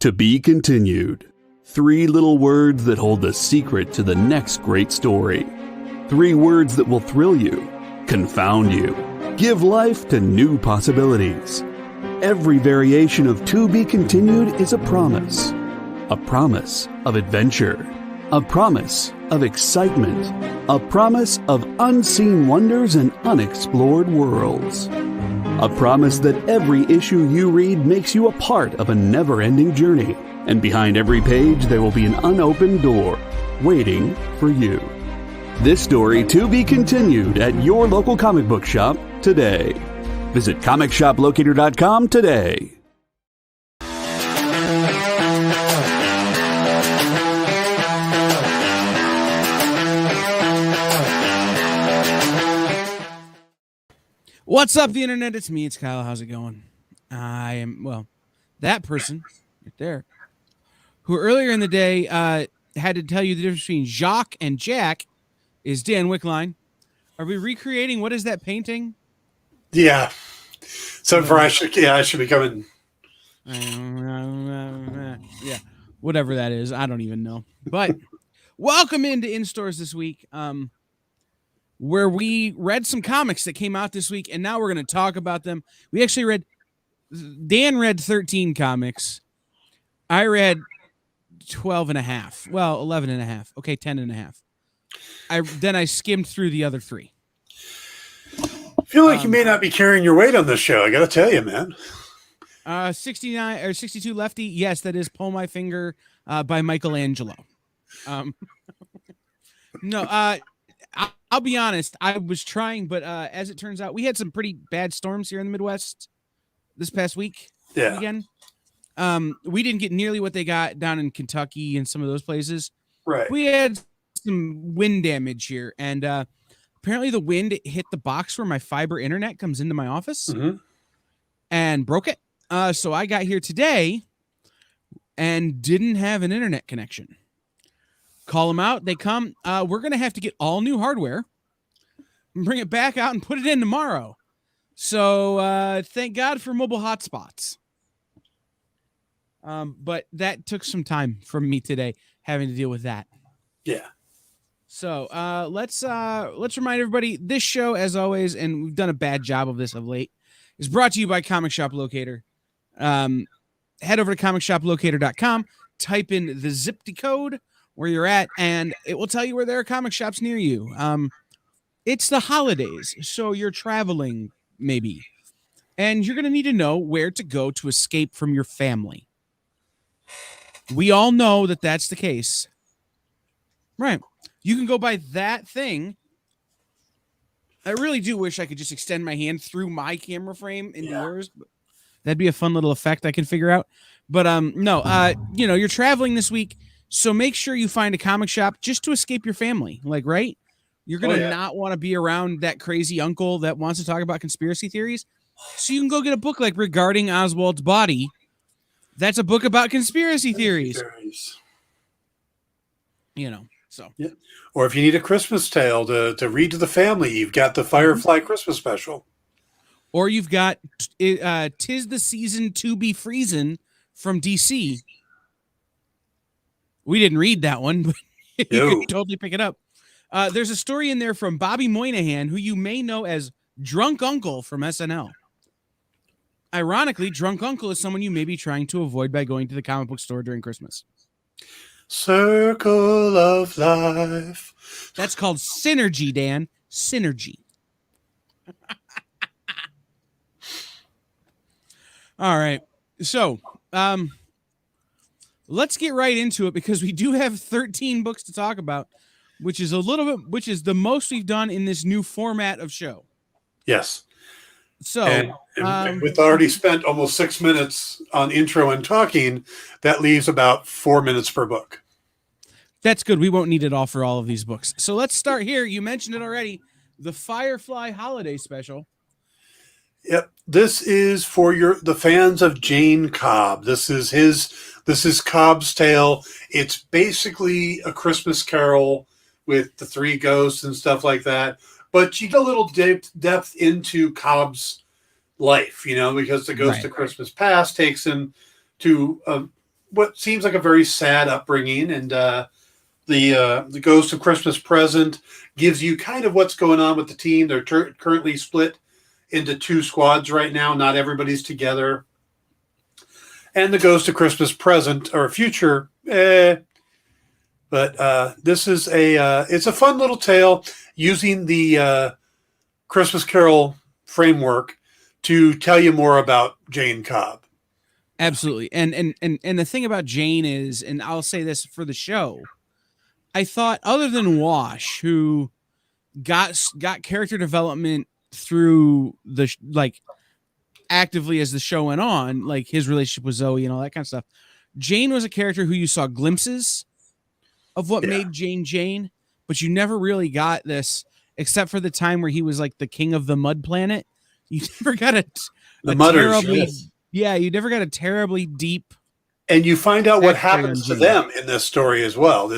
To be continued. 3 little words that hold the secret to the next great story. 3 words that will thrill you, confound you, give life to new possibilities. Every variation of To Be Continued is a promise of adventure, a promise of excitement, a promise of unseen wonders and unexplored worlds. A promise that every issue you read makes you a part of a never-ending journey, and behind every page there will be an unopened door waiting for you. This story to be continued at your local comic book shop today. Visit comicshoplocator.com today. What's up, the internet? It's me. It's Kyle. How's it going? I am, well, that person right there who earlier in the day had to tell you the difference between Jacques and Jack is Dan Wickline. Are we recreating? What is that painting? Yeah. So I should be coming. Yeah, whatever that is. I don't even know. But welcome into In Stores this week, where we read some comics that came out this week, and now we're going to talk about them. We actually Dan read 13 comics. I read 12 and a half. Well, 11 and a half. Okay, 10 and a half. Then I skimmed through the other 3. I feel like you may not be carrying your weight on this show. I got to tell you, man. 69 or 62 Lefty. Yes, that is Pull My Finger by Michelangelo. No, I'll be honest. I was trying, but as it turns out, we had some pretty bad storms here in the Midwest this past week. Yeah. Weekend. We didn't get nearly what they got down in Kentucky and some of those places. Right. We had some wind damage here, and apparently the wind hit the box where my fiber internet comes into my office and broke it. So I got here today and didn't have an internet connection. Call them out. They come. We're going to have to get all new hardware and bring it back out and put it in tomorrow. So thank God for mobile hotspots. But that took some time from me today, having to deal with that. Yeah. So let's remind everybody, this show, as always, and we've done a bad job of this of late, is brought to you by Comic Shop Locator. Head over to comicshoplocator.com, type in the Zipty code where you're at, and it will tell you where there are comic shops near you. It's the holidays, so you're traveling, maybe, and you're going to need to know where to go to escape from your family. We all know that that's the case. Right. You can go by that thing. I really do wish I could just extend my hand through my camera frame into yours. That'd be a fun little effect I can figure out. But no, you're traveling this week, so make sure you find a comic shop just to escape your family. Like, right? You're going to not want to be around that crazy uncle that wants to talk about conspiracy theories. So you can go get a book like Regarding Oswald's Body. That's a book about conspiracy theories. So. Yeah. Or if you need a Christmas tale to read to the family, you've got the Firefly Christmas special. Or you've got Tis the Season to Be Freezin' from DC. We didn't read that one, but you can totally pick it up. There's a story in there from Bobby Moynihan, who you may know as Drunk Uncle from SNL. Ironically, Drunk Uncle is someone you may be trying to avoid by going to the comic book store during Christmas. Circle of Life. That's called Synergy, Dan. Synergy. All right. So, let's get right into it because we do have 13 books to talk about, which is the most we've done in this new format of show. Yes. So, and with already spent almost 6 minutes on intro and talking, that leaves about 4 minutes per book. That's good. We won't need it all for all of these books. So let's start here. You mentioned it already. The Firefly Holiday Special. Yep. This is for the fans of Jane Cobb. This is Cobb's tale. It's basically a Christmas Carol with the 3 ghosts and stuff like that. But you get a little depth into Cobb's life, because the Ghost of Christmas Past takes him to what seems like a very sad upbringing, and the Ghost of Christmas Present gives you kind of what's going on with the team. They're currently split into 2 squads right now. Not everybody's together. And the Ghost of Christmas Present or Future, but this is it's a fun little tale using the Christmas Carol framework to tell you more about Jane Cobb. Absolutely. And the thing about Jane is, and I'll say this for the show, I thought other than Wash, who got character development through the actively as the show went on, like his relationship with Zoe and all that kind of stuff, Jane was a character who you saw glimpses of what made Jane, but you never really got this, except for the time where he was like the king of the mud planet. You never got the Mudders, terribly, you never got a terribly deep. And you find out what happens to them in this story as well.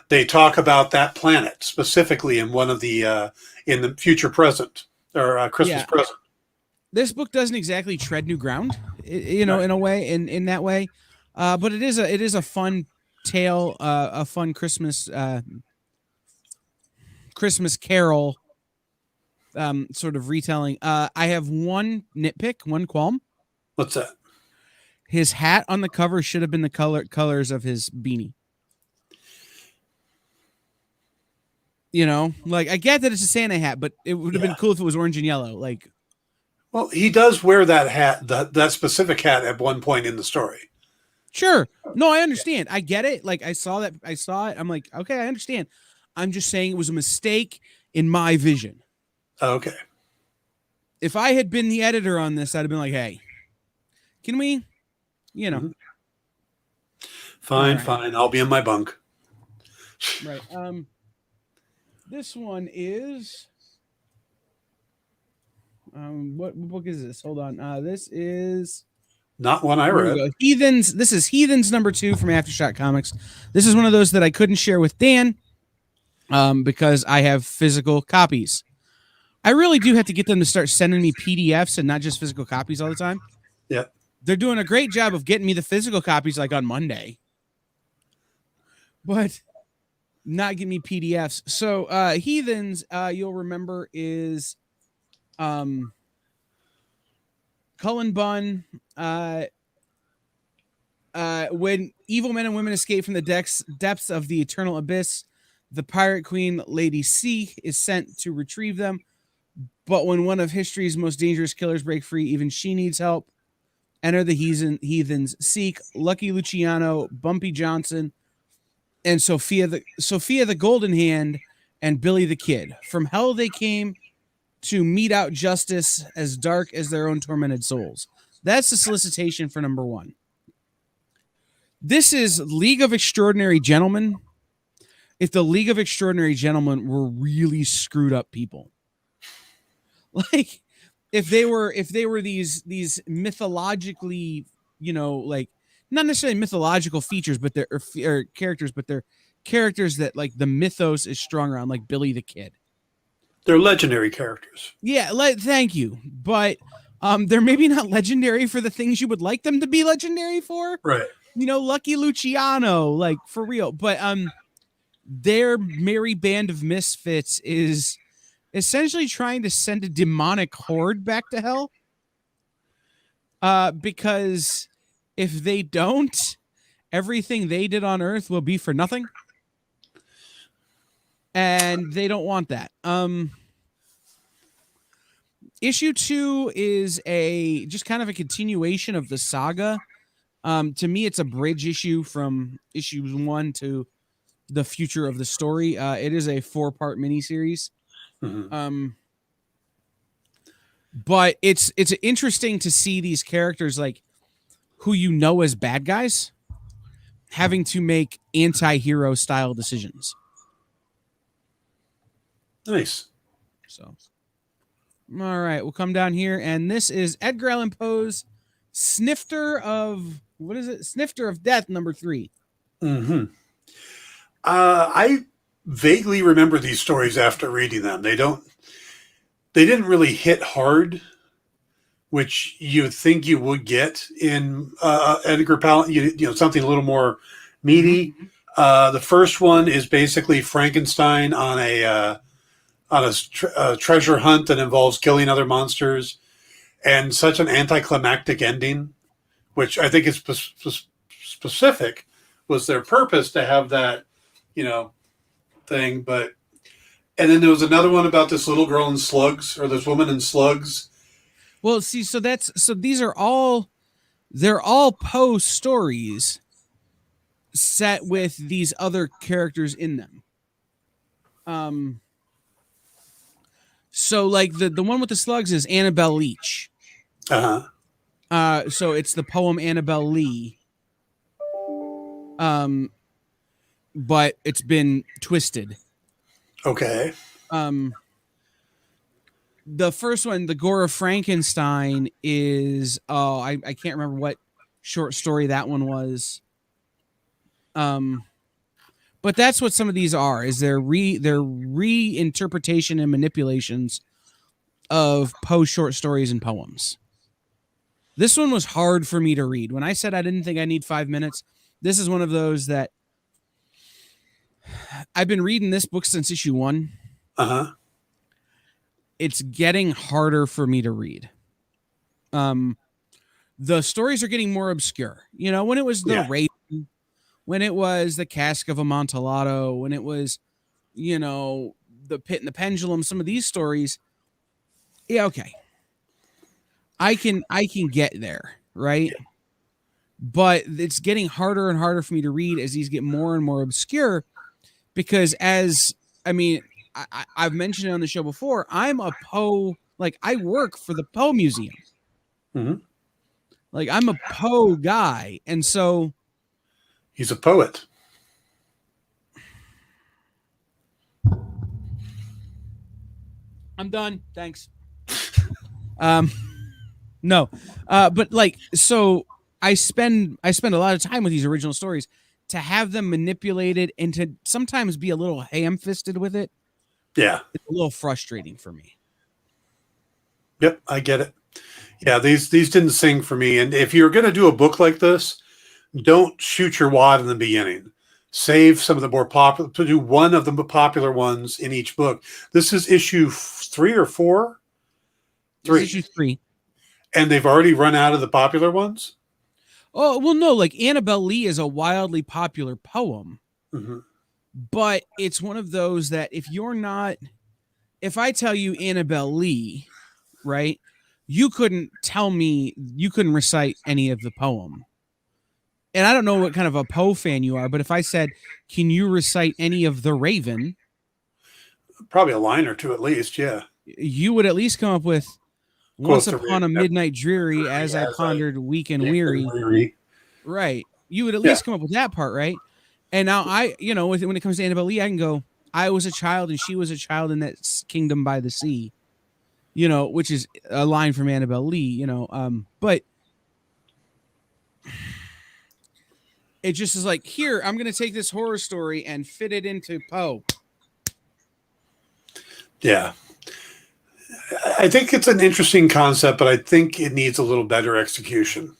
They talk about that planet specifically in one of the in the Future Present or Christmas Present. This book doesn't exactly tread new ground, in a way, in that way, but it is a fun tale, a fun Christmas Carol sort of retelling. I have one nitpick, one qualm. What's that? His hat on the cover should have been the colors of his beanie. I get that it's a Santa hat, but it would have been cool if it was orange and yellow. Well, he does wear that hat, that specific hat at one point in the story. Sure. No, I understand. I get it. I saw it. I'm like, okay, I understand. I'm just saying it was a mistake in my vision. Okay. If I had been the editor on this, I'd have been like, hey, can we, Mm-hmm. Fine. I'll be in my bunk. Right. This one is, what book is this? Hold on. This is not one I read. Heathens. This is Heathens #2 from Aftershock Comics. This is one of those that I couldn't share with Dan, because I have physical copies. I really do have to get them to start sending me PDFs and not just physical copies all the time. Yeah. They're doing a great job of getting me the physical copies on Monday, but not getting me PDFs. So Heathens, you'll remember, is Cullen Bunn. When evil men and women escape from the depths of the eternal abyss, the pirate queen Lady C is sent to retrieve them. But when one of history's most dangerous killers break free, even she needs help. Enter the Heathens Seek, Lucky Luciano, Bumpy Johnson, and Sophia the Golden Hand, and Billy the Kid. From hell they came to mete out justice as dark as their own tormented souls. That's the solicitation for number 1. This is League of Extraordinary Gentlemen. If the League of Extraordinary Gentlemen were really screwed up people. If they were these mythologically, not necessarily mythological features, but they're characters, but they're characters that the mythos is strung around, like Billy the Kid. They're legendary characters. Yeah, thank you. But they're maybe not legendary for the things you would like them to be legendary for. Right. Lucky Luciano, for real. But their merry band of misfits is essentially trying to send a demonic horde back to hell. Because if they don't, everything they did on Earth will be for nothing. And they don't want that. Issue 2 is just kind of a continuation of the saga. To me, it's a bridge issue from issues 1 to the future of the story. It is a 4-part miniseries. Mm-hmm. But it's interesting to see these characters who as bad guys having to make anti-hero style decisions. Nice. So, all right, we'll come down here, and this is Edgar Allan Poe's Snifter of Death #3. Mm-hmm. I vaguely remember these stories after reading them. They didn't really hit hard which you think you would get in Edgar Allan, something a little more meaty. The first one is basically Frankenstein on a treasure hunt that involves killing other monsters, and such an anticlimactic ending, which I think is specific, was their purpose to have that, thing. And then there was another one about this little girl in slugs, or this woman in slugs. Well, see, so they're all Poe stories set with these other characters in them. So like the one with the slugs is Annabelle Leach. So it's the poem Annabelle Lee. But it's been twisted. Okay. The first one, the Gore of Frankenstein, is I can't remember what short story that one was. But that's what some of these are, is they're reinterpretation and manipulations of Poe short stories and poems. This one was hard for me to read. When I said I didn't think I need 5 minutes, this is one of those that I've been reading this book since issue 1. It's getting harder for me to read. The stories are getting more obscure. When it was the Raven, when it was the Cask of Amontillado, when it was, the Pit and the Pendulum, some of these stories, okay, I can get there, right? Yeah. But it's getting harder and harder for me to read as these get more and more obscure, because I've mentioned it on the show before, I'm a Poe, like I work for the Poe Museum. Like I'm a Poe guy. And so he's a poet. I'm done. Thanks. No. But like, so I spend a lot of time with these original stories to have them manipulated and to sometimes be a little ham-fisted with it. Yeah. It's a little frustrating for me. Yep, I get it. Yeah, these didn't sing for me. And if you're going to do a book like this, don't shoot your wad in the beginning. Save some of the more popular, to do one of the popular ones in each book. This is issue 3 or 4? 3. This is issue 3. And they've already run out of the popular ones? Oh, well, no, like Annabelle Lee is a wildly popular poem. But it's one of those that if I tell you Annabelle Lee, right, you couldn't recite any of the poem. And I don't know what kind of a Poe fan you are, but if I said, can you recite any of The Raven? Probably a line or two at least, yeah. You would at least come up with Once Upon a Midnight Dreary, as I pondered weak and weary. Right. You would at least come up with that part, right? And now when it comes to Annabelle Lee, I can go, I was a child and she was a child in that kingdom by the sea, which is a line from Annabelle Lee, but it just is like, here, I'm going to take this horror story and fit it into Poe. Yeah. I think it's an interesting concept, but I think it needs a little better execution.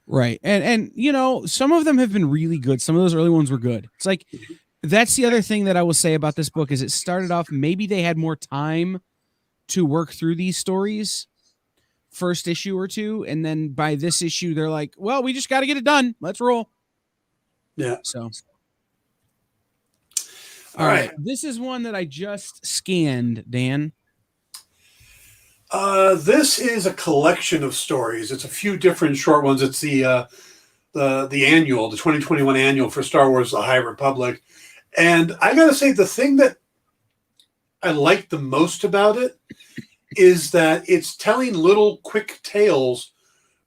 Right. And some of them have been really good. Some of those early ones were good. It's like, that's the other thing that I will say about this book is it started off, maybe they had more time to work through these stories first issue or two. And then by this issue, they're like, well, we just got to get it done. Let's roll. Yeah. So. All right. This is one that I just scanned, Dan. This is a collection of stories. It's a few different short ones. It's the annual, the 2021 annual for Star Wars: The High Republic. And I got to say, the thing that I like the most about it is that it's telling little quick tales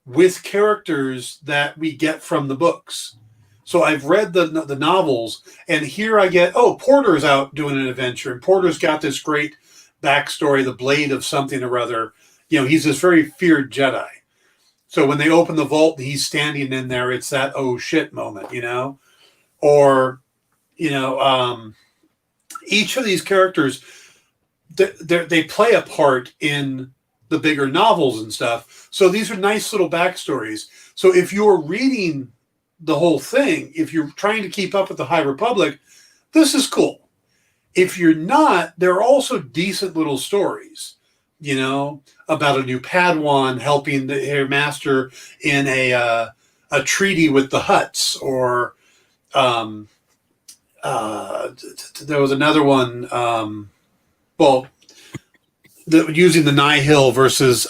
with characters that we get from the books. So I've read the novels, and here I get, Porter's out doing an adventure, and Porter's got this great backstory, the blade of something or other. He's this very feared Jedi. So when they open the vault, he's standing in there. It's that oh shit moment, or each of these characters, they play a part in the bigger novels and stuff. So these are nice little backstories. So if you're reading the whole thing, if you're trying to keep up with the High Republic, this is cool. If you're not, there are also decent little stories, about a new Padawan helping her master in a treaty with the Hutts, or there was another one. Using the Nihil versus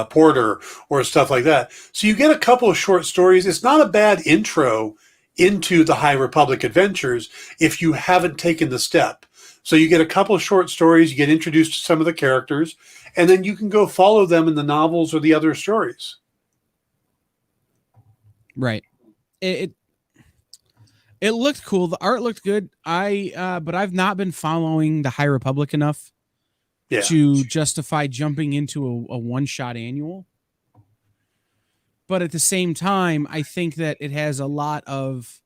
Porter or stuff like that. So you get a couple of short stories. It's not a bad intro into the High Republic adventures if you haven't taken the step. So you get a couple of short stories, you get introduced to some of the characters, and then you can go follow them in the novels or the other stories. Right. It looked cool. The art looked good. But I've not been following the High Republic enough to justify jumping into a one-shot annual. But at the same time, I think that it has a lot of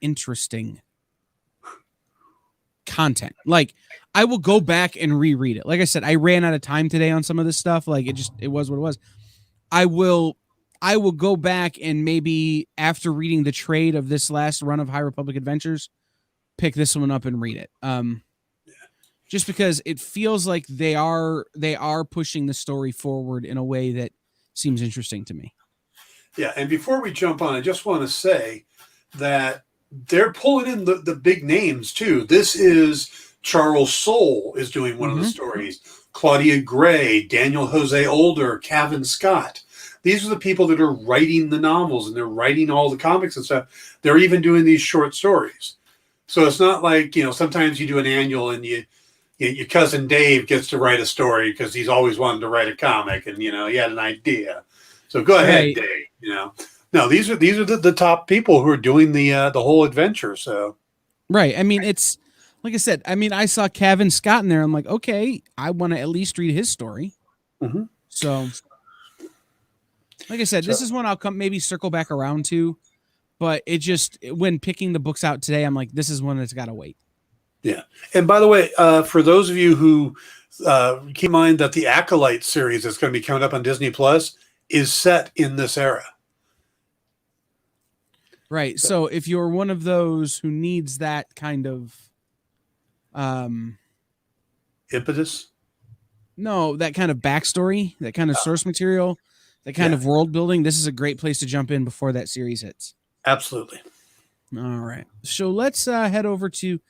interesting content. Like, I will go back and reread it. Like I said, I ran out of time today on some of this stuff. Like, it was what it was. I will go back and maybe after reading the trade of this last run of High Republic Adventures, pick this one up and read it. Just because it feels like they are pushing the story forward in a way that seems interesting to me. Yeah, and before we jump on, I just want to say that they're pulling in the big names too. This is Charles Soule is doing one of the stories. Claudia Gray, Daniel Jose Older, Cavan Scott. These are the people that are writing the novels, and they're writing all the comics and stuff. They're even doing these short stories. So it's not like, sometimes you do an annual and your cousin Dave gets to write a story because he's always wanted to write a comic, and he had an idea. So go ahead, Dave. No, these are the top people who are doing the whole adventure. So right. I mean, it's like I said. I mean, I saw Cavan Scott in there. I'm like, okay, I want to at least read his story. So, like I said, this is one I'll maybe circle back around to. But when picking the books out today, I'm like, this is one that's got to wait. Yeah. And by the way, for those of you who keep in mind that the Acolyte series that's going to be coming up on Disney Plus is set in this era. Right. So if you're one of those who needs that kind of impetus, that kind of backstory, that kind of source material, that kind of world building, this is a great place to jump in before that series hits. Absolutely. All right. So let's head over to,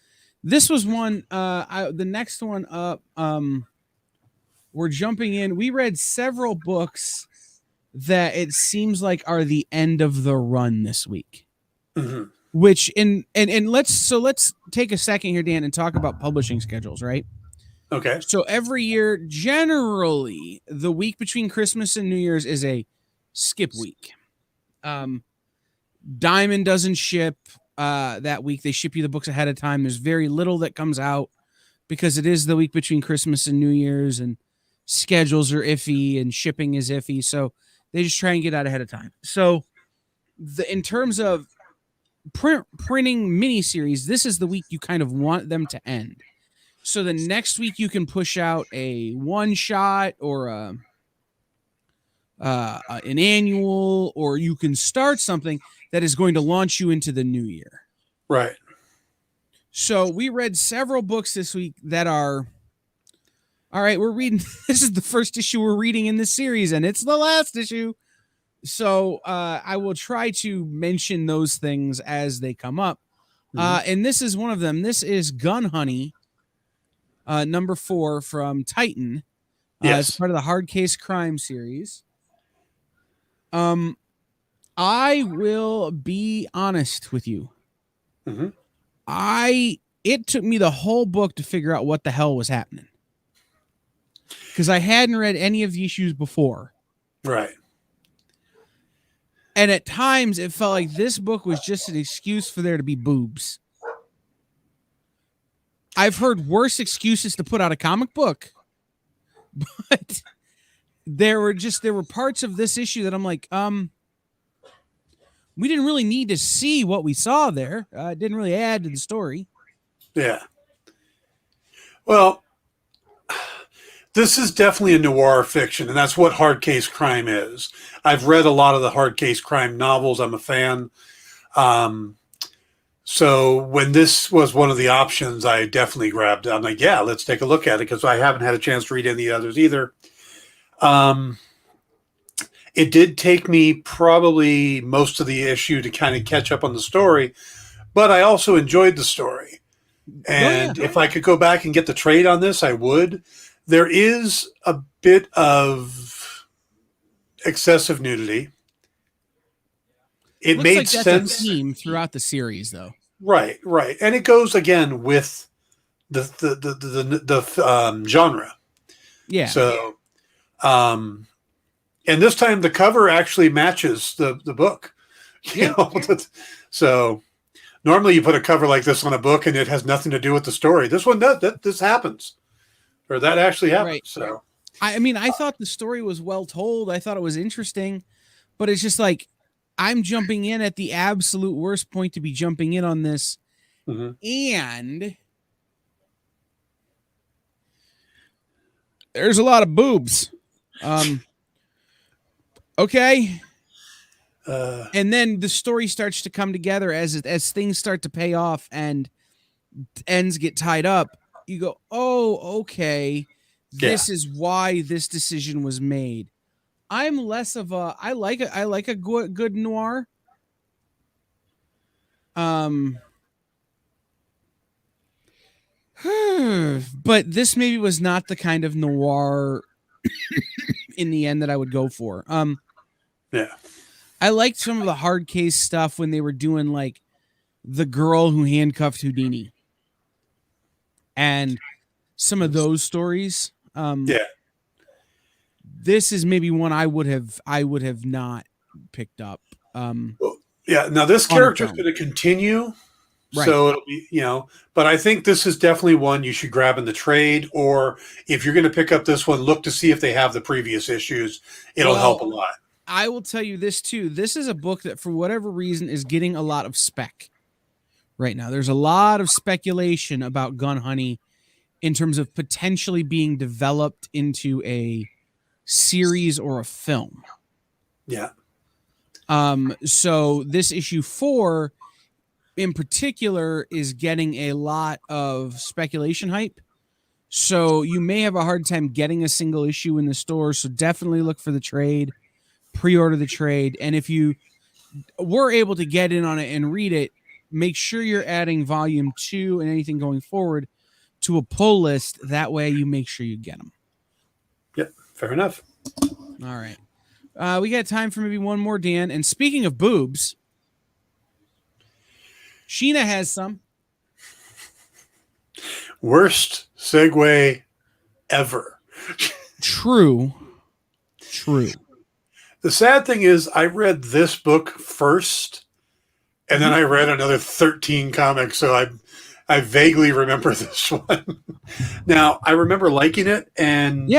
this was one, the next one up, we're jumping in. We read several books that it seems like are the end of the run this week. Which and let's take a second here, Dan, and talk about publishing schedules, right? Okay. So every year, generally, the week between Christmas and New Year's is a skip week. Diamond doesn't ship that week. They ship you the books ahead of time. There's very little that comes out because it is the week between Christmas and New Year's, and schedules are iffy and shipping is iffy. So they just try and get out ahead of time. So in terms of printing miniseries, this is the week you kind of want them to end. So the next week you can push out a one shot or an annual, or you can start something that is going to launch you into the new year. Right. So we read several books this week that are, all right, we're reading, this is the first issue we're reading in this series, and it's the last issue. So I will try to mention those things as they come up. And this is one of them. This is Gun Honey, number 4 from Titan. Yes. It's part of the Hard Case Crime series. I will be honest with you. It took me the whole book to figure out what the hell was happening, because I hadn't read any of the issues before. Right. And at times it felt like this book was just an excuse for there to be boobs. I've heard worse excuses to put out a comic book, but there were parts of this issue that I'm like, we didn't really need to see what we saw there. It didn't really add to the story. Yeah. Well, This is definitely a noir fiction, and that's what hard case crime is. I've read a lot of the hard case crime novels. I'm a fan. So when this was one of the options, I definitely grabbed it. I'm like, yeah, let's take a look at it, because I haven't had a chance to read any others either. It did take me probably most of the issue to kind of catch up on the story, but I also enjoyed the story. And if I could go back and get the trade on this, I would. There is a bit of excessive nudity. It made sense. That's a theme throughout the series, though. Right. And it goes again with the genre. Yeah. So, and this time the cover actually matches the book. You know? So normally you put a cover like this on a book and it has nothing to do with the story. This one does. This happens, or that actually happens. Right. So, I mean, I thought the story was well told. I thought it was interesting, but it's just like, I'm jumping in at the absolute worst point to be jumping in on this. mm-hmm. And there's a lot of boobs. Okay. And then the story starts to come together as things start to pay off and ends get tied up. You go, oh, okay. This is why this decision was made. I'm less of a, I like a good noir. But this maybe was not the kind of noir in the end that I would go for. Yeah. I liked some of the hard case stuff when they were doing like the girl who handcuffed Houdini and some of those stories. This is maybe one I would have not picked up. Now this character is going to continue. Right. So it'll be, but I think this is definitely one you should grab in the trade, or if you're going to pick up this one, look to see if they have the previous issues. It'll help a lot. I will tell you this too. This is a book that for whatever reason is getting a lot of spec right now. There's a lot of speculation about Gun Honey in terms of potentially being developed into a series or a film. Yeah. So this issue 4 in particular is getting a lot of speculation hype. So you may have a hard time getting a single issue in the store. So definitely look for the trade, pre-order the trade. And if you were able to get in on it and read it, make sure you're adding volume 2 and anything going forward to a pull list. That way you make sure you get them. Yep. Fair enough. All right. We got time for maybe one more, Dan. And speaking of boobs, Sheena has some. Worst segue ever. True. The sad thing is I read this book first, and then I read another 13 comics, so I vaguely remember this one. Now, I remember liking it, and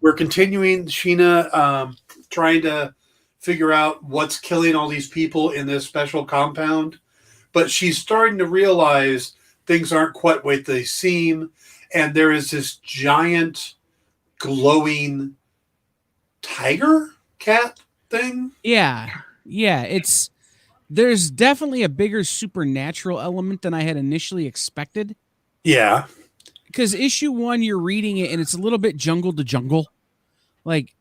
we're continuing Sheena trying to figure out what's killing all these people in this special compound. But she's starting to realize things aren't quite what they seem. And there is this giant glowing tiger cat thing. Yeah. There's definitely a bigger supernatural element than I had initially expected. Yeah. Because issue 1, you're reading it and it's a little bit jungle to jungle. Like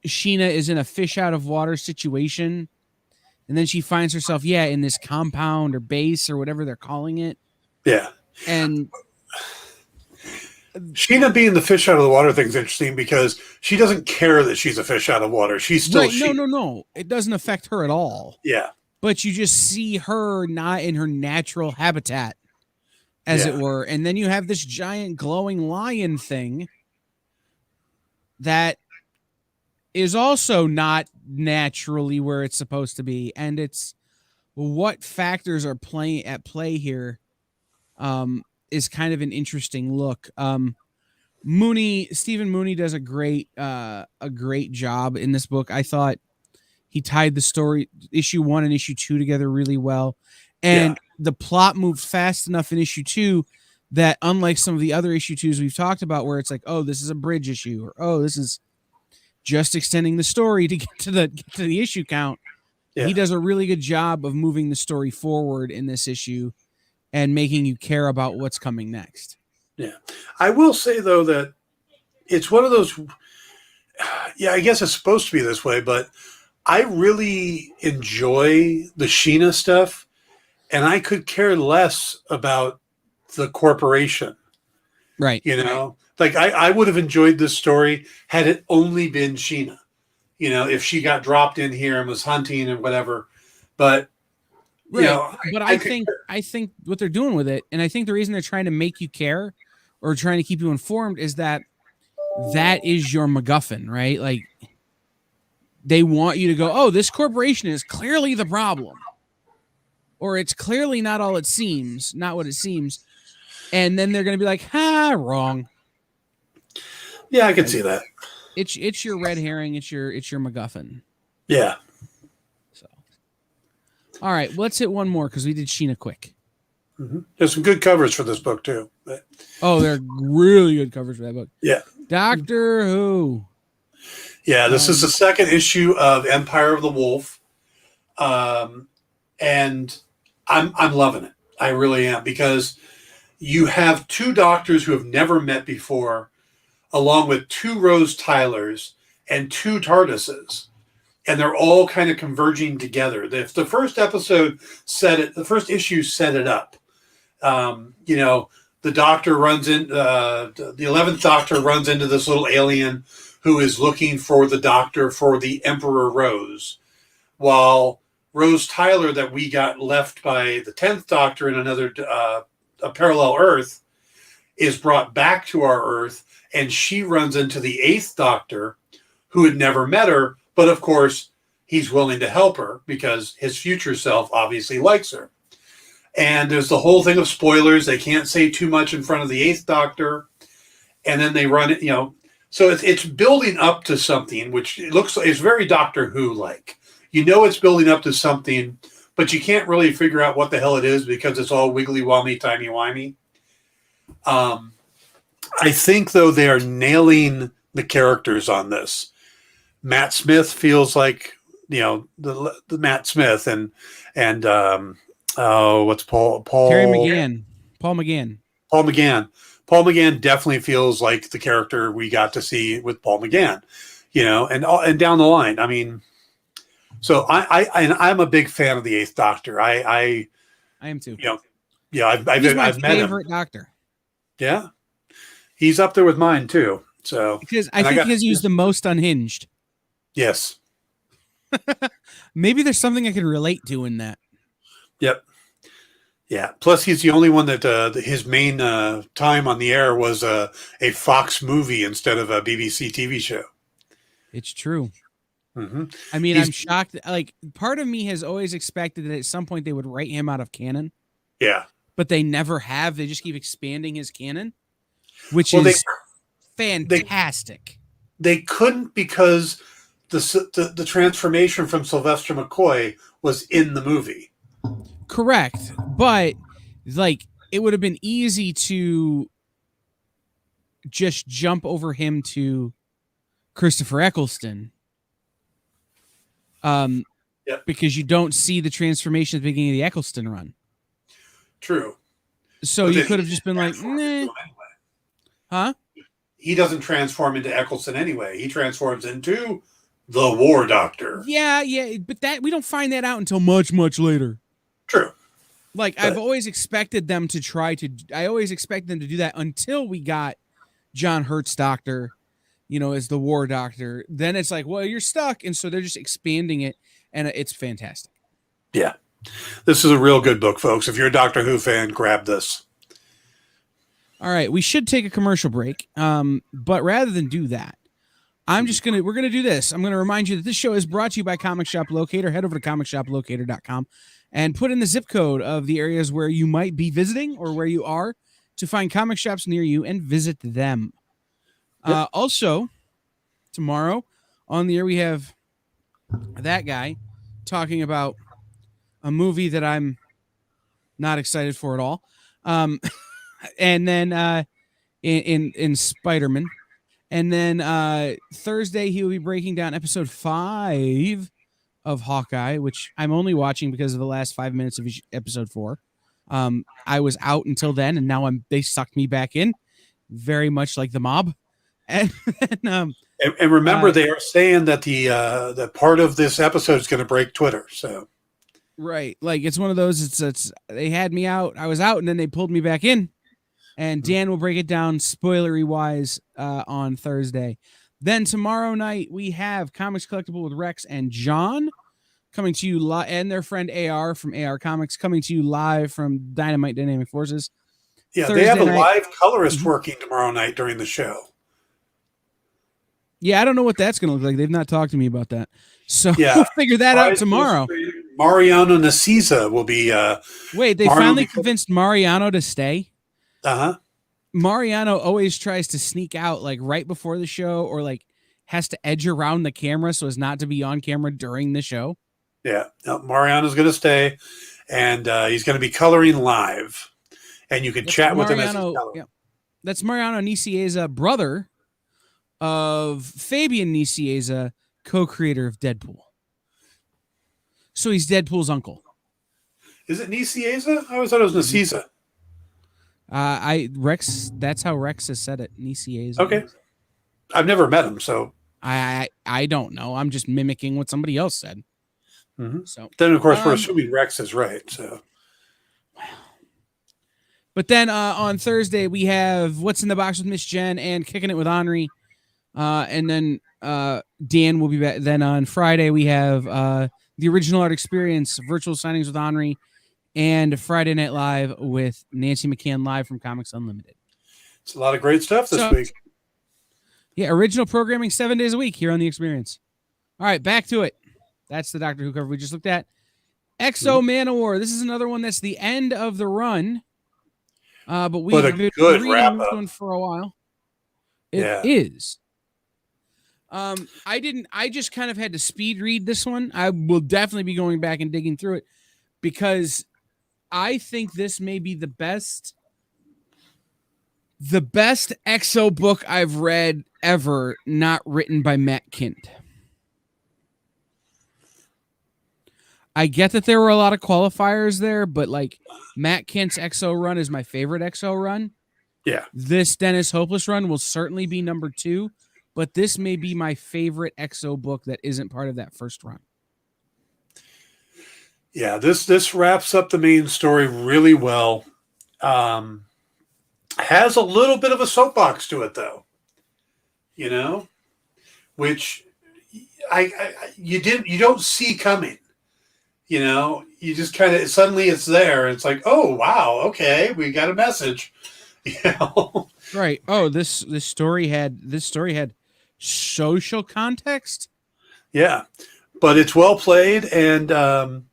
Sheena is in a fish out of water situation. And then she finds herself, in this compound or base or whatever they're calling it. Yeah. And Sheena being the fish out of the water thing is interesting because she doesn't care that she's a fish out of water. She's still No. It doesn't affect her at all. Yeah. But you just see her not in her natural habitat, as it were. And then you have this giant glowing lion thing that is also not naturally where it's supposed to be, and it's what factors are at play here is kind of an interesting look. Stephen Mooney does a great job in this book. I thought he tied the story issue 1 and issue 2 together really well, and the plot moved fast enough in issue 2 that unlike some of the other issue 2s we've talked about, where it's like, oh, this is a bridge issue, or oh, this is just extending the story to get to the issue count. Yeah. He does a really good job of moving the story forward in this issue and making you care about what's coming next. Yeah. I will say, though, that it's one of those, yeah, I guess it's supposed to be this way, but I really enjoy the Sheena stuff, and I could care less about the corporation. Right. You know, like I would have enjoyed this story had it only been Sheena, you know, if she got dropped in here and was hunting and whatever. But, you know, but I think what they're doing with it, and I think the reason they're trying to make you care or trying to keep you informed is that is your MacGuffin, right? Like, they want you to go, oh, this corporation is clearly the problem, or it's clearly not all it seems, not what it seems. And then they're going to be like, wrong. Yeah, I can see that. It's your red herring. It's your MacGuffin. Yeah. So, all right, let's hit one more because we did Sheena quick. Mm-hmm. There's some good covers for this book too. But... Oh, they're really good covers for that book. Yeah. Doctor Who. Yeah, this is the second issue of Empire of the Wolf, and I'm loving it. I really am, because you have two doctors who have never met before, along with two Rose Tylers and two TARDISes, and they're all kind of converging together. The first episode the first issue set it up. You know, the Doctor runs in, the 11th Doctor runs into this little alien who is looking for the Doctor for the Emperor Rose, while Rose Tyler, that we got left by the 10th Doctor in another a parallel Earth, is brought back to our Earth, and she runs into the 8th Doctor, who had never met her, but of course he's willing to help her because his future self obviously likes her. And there's the whole thing of spoilers. They can't say too much in front of the 8th Doctor, and then they run it, you know. So it's building up to something, which looks like it's very Doctor Who like. You know, it's building up to something, but you can't really figure out what the hell it is because it's all wiggly wommy, timey wimey. I think, though, they are nailing the characters on this. Matt Smith feels like, you know, the Matt Smith and what's Paul Terry McGann. Paul McGann. Paul McGann definitely feels like the character we got to see with Paul McGann, you know, and down the line. I mean, so I'm a big fan of the 8th Doctor. I am too. You know, yeah, I've my met him. favorite Doctor. Yeah, he's up there with mine too. So because I think he was the most unhinged. Yes. Maybe there's something I could relate to in that. Yep. Yeah. Plus, he's the only one that his main time on the air was a Fox movie instead of a BBC TV show. It's true. Mm-hmm. I mean, I'm shocked. Like, part of me has always expected that at some point they would write him out of canon. Yeah. But they never have. They just keep expanding his canon, which is fantastic. They couldn't because the transformation from Sylvester McCoy was in the movie. Correct. But, like, it would have been easy to just jump over him to Christopher Eccleston. Yep. Because you don't see the transformation at the beginning of the Eccleston run. True. So you could have just been like, nah. Huh? He doesn't transform into Eccleston anyway. He transforms into the War Doctor. Yeah, but that we don't find that out until much, much later. True. Like, I've always expected them to I always expected them to do that until we got John Hurt's Doctor, you know, as the War Doctor. Then it's like, well, you're stuck. And so they're just expanding it, and it's fantastic. Yeah. This is a real good book, folks. If you're a Doctor Who fan, grab this. All right. We should take a commercial break. But rather than do that, we're going to do this. I'm going to remind you that this show is brought to you by Comic Shop Locator. Head over to comicshoplocator.com and put in the zip code of the areas where you might be visiting or where you are to find comic shops near you and visit them. Yep. Also, tomorrow on the air, we have that guy talking about a movie that I'm not excited for at all. and then in Spider-Man. And then Thursday he will be breaking down episode 5 of Hawkeye, which I'm only watching because of the last 5 minutes of episode 4. I was out until then, and now they sucked me back in, very much like the mob. And remember, they are saying that the part of this episode is going to break Twitter. So right, like it's one of those. It's they had me out. I was out, and then they pulled me back in. And Dan will break it down spoilery wise on Thursday. Then tomorrow night we have Comics Collectible with Rex and John coming to you and their friend AR from AR Comics coming to you live from Dynamite Dynamic Forces. Yeah, Thursday they have a night. live colorist working tomorrow night during the show. Yeah, I don't know what that's going to look like. They've not talked to me about that. So Yeah. we'll figure that out tomorrow. Mariano Nacisa will be... Wait, they finally convinced Mariano to stay? Uh-huh. Mariano always tries to sneak out like right before the show or like has to edge around the camera so as not to be on camera during the show. Yeah. No, Mariano's going to stay, and he's going to be coloring live. And you can chat with him as he's coloring. Yeah. That's Mariano Nicieza, brother of Fabian Nicieza, co-creator of Deadpool. So he's Deadpool's uncle. Is it Nicieza? I always thought it was Nacisa. Rex. That's how Rex has said it. Nicieza. Okay. I've never met him, so I don't know. I'm just mimicking what somebody else said. Mm-hmm. So then, of course, we're assuming Rex is right. So, but then on Thursday we have What's in the Box with Miss Jen and Kicking It with Henri, and then Dan will be back. Then on Friday we have the Original Art Experience virtual signings with Henri. And Friday Night Live with Nancy McCann live from Comics Unlimited. It's a lot of great stuff this week. Yeah, original programming 7 days a week here on The Experience. All right, back to it. That's the Doctor Who cover we just looked at. Exo Manowar. This is another one that's the end of the run. But we've been reading this one for a while. It is. I just kind of had to speed read this one. I will definitely be going back and digging through it because I think this may be the best Exo book I've read ever, not written by Matt Kindt. I get that there were a lot of qualifiers there, but like Matt Kindt's Exo run is my favorite Exo run. Yeah. This Dennis Hopeless run will certainly be number 2, but this may be my favorite Exo book that isn't part of that first run. Yeah, this wraps up the main story really well. Has a little bit of a soapbox to it, though. You know, which you don't see coming. You know, you just kind of suddenly it's there, and it's like, oh wow, okay, we got a message. You know, right? Oh, this story had social context. Yeah, but it's well played and.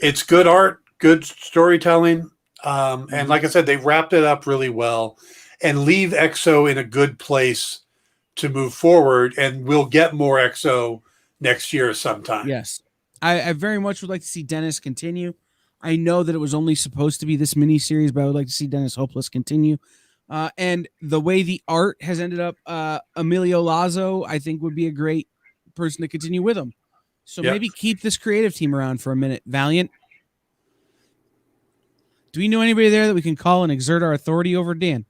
It's good art, good storytelling, and like I said, they wrapped it up really well and leave Exo in a good place to move forward, and we'll get more Exo next year sometime. Yes. I very much would like to see Dennis continue. I know that it was only supposed to be this miniseries, but I would like to see Dennis Hopeless continue. And the way the art has ended up, Emilio Lazo, I think would be a great person to continue with him. So maybe keep this creative team around for a minute. Valiant. Do we know anybody there that we can call and exert our authority over, Dan?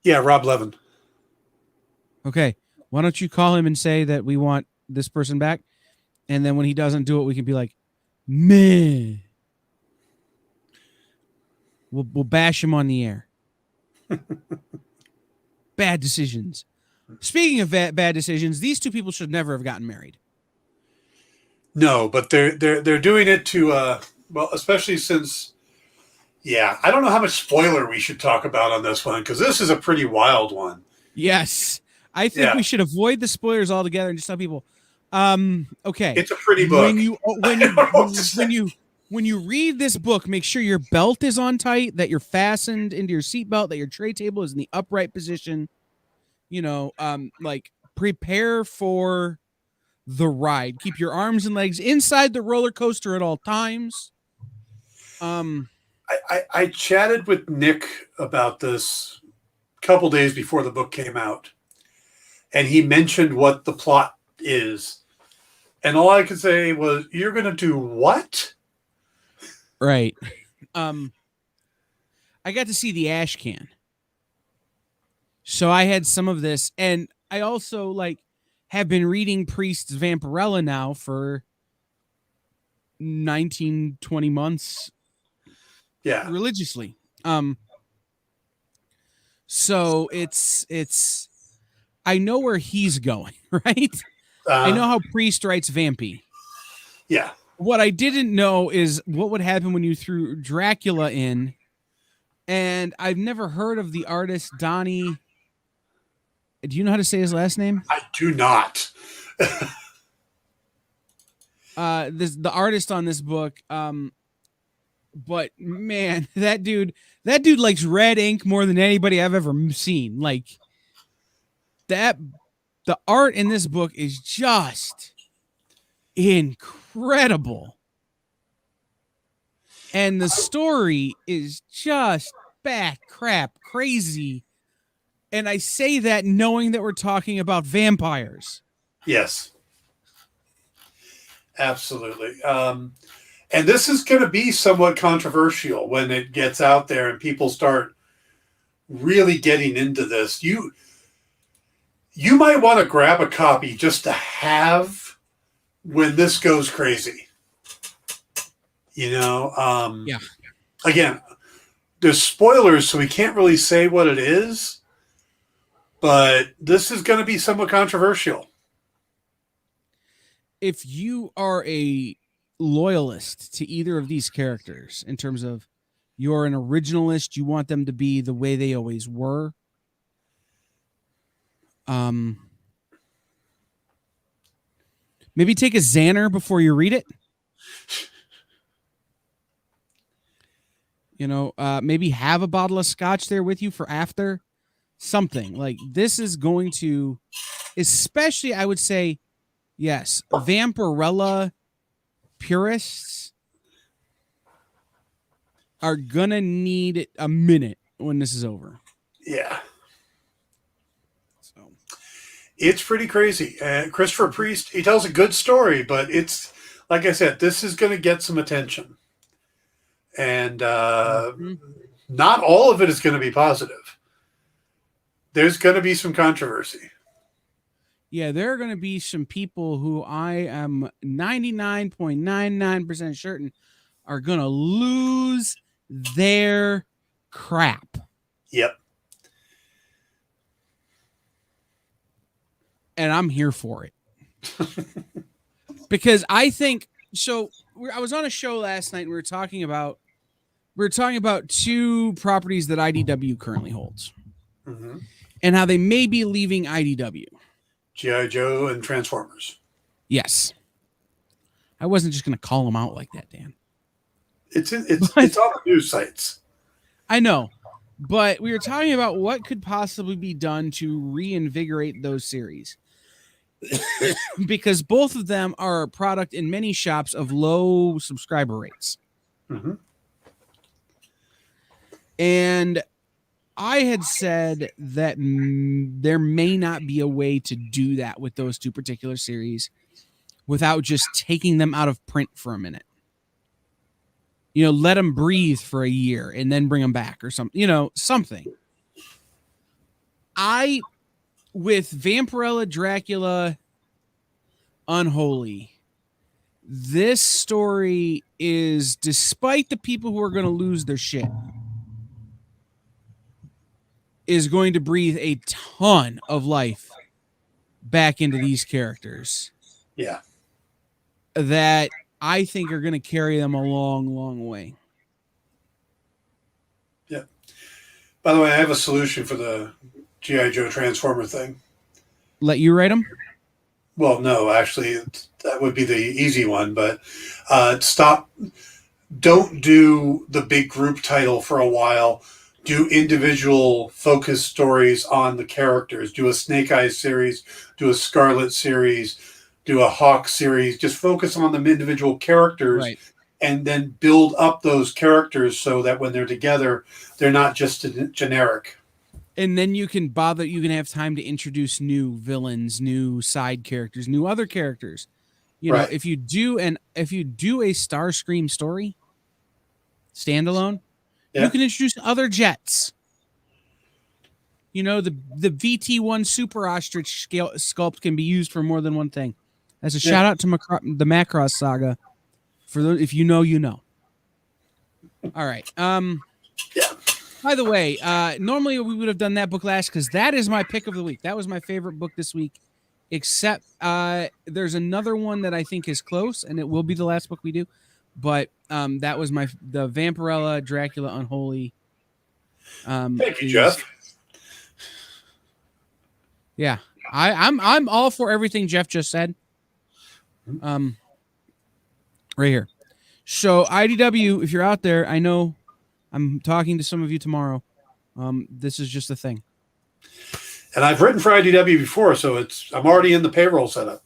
Yeah, Rob Levin. Okay. Why don't you call him and say that we want this person back? And then when he doesn't do it, we can be like, man. We'll bash him on the air. Bad decisions. Speaking of bad decisions, these two people should never have gotten married. No, but they're doing it to well, especially since I don't know how much spoiler we should talk about on this one because this is a pretty wild one. Yes, I think we should avoid the spoilers altogether and just tell people, okay, it's a pretty book. When you read this book, make sure your belt is on tight, that you're fastened into your seatbelt, that your tray table is in the upright position. You know, like prepare for the ride. Keep your arms and legs inside the roller coaster at all times. I chatted with Nick about this a couple days before the book came out, and he mentioned what the plot is. And all I could say was, "You're going to do what?" Right. I got to see the ash can. So I had some of this, and I also have been reading Priest's Vampirella now for 19, 20 months. Yeah. Religiously. So it's I know where he's going, right? I know how Priest writes Vampy. Yeah. What I didn't know is what would happen when you threw Dracula in. And I've never heard of the artist Donnie. Do you know how to say his last name? I do not. The artist on this book. But man, that dude likes red ink more than anybody I've ever seen. Like that, the art in this book is just incredible. And the story is just bat crap crazy. And I say that knowing that we're talking about vampires. Yes. Absolutely. And this is going to be somewhat controversial when it gets out there and people start really getting into this. You might want to grab a copy just to have when this goes crazy. Yeah. Again, there's spoilers, so we can't really say what it is, but this is going to be somewhat controversial. If you are a loyalist to either of these characters in terms of you're an originalist, you want them to be the way they always were, maybe take a Xanner before you read it. Maybe have a bottle of scotch there with you for after. Something like this is going to, especially I would say, yes, Vampirella purists are gonna need a minute when this is over. Yeah. So it's pretty crazy. Christopher Priest, he tells a good story, but it's, like I said, this is going to get some attention. And not all of it is going to be positive. There's going to be some controversy. Yeah, there are going to be some people who I am 99.99% certain are going to lose their crap. Yep. And I'm here for it. Because I think, so I was on a show last night and we were talking about two properties that IDW currently holds. Mm-hmm. And how they may be leaving IDW. G.I. Joe and Transformers. Yes. I wasn't just going to call them out like that, Dan. It's on the news sites. I know. But we were talking about what could possibly be done to reinvigorate those series. Because both of them are a product in many shops of low subscriber rates. Mm-hmm. And I had said that there may not be a way to do that with those two particular series without just taking them out of print for a minute. Let them breathe for a year and then bring them back or something, something. With Vampirella, Dracula, Unholy, this story is, despite the people who are going to lose their shit, is going to breathe a ton of life back into these characters. Yeah. That I think are going to carry them a long, long way. Yeah. By the way, I have a solution for the G.I. Joe Transformer thing. Let you write them? Well, no, actually, that would be the easy one, but don't do the big group title for a while. Do individual focus stories on the characters. Do a Snake Eyes series, do a Scarlet series, do a Hawk series. Just focus on the individual characters, right, and then build up those characters so that when they're together, they're not just generic. And then you can have time to introduce new villains, new side characters, new other characters. You know, Right. if you do a Starscream story standalone, you can introduce other jets. You know, the VT1 Super Ostrich sculpt can be used for more than one thing. That's a shout out to the Macross saga. For those, if you know, you know. All right. By the way, normally we would have done that book last because that is my pick of the week. That was my favorite book this week. Except there's another one that I think is close, and it will be the last book we do. But that was the Vampirella Dracula Unholy. Thank you, Jeff. Yeah, I'm all for everything Jeff just said. Right here. So IDW, if you're out there, I know I'm talking to some of you tomorrow. This is just a thing. And I've written for IDW before, so I'm already in the payroll setup.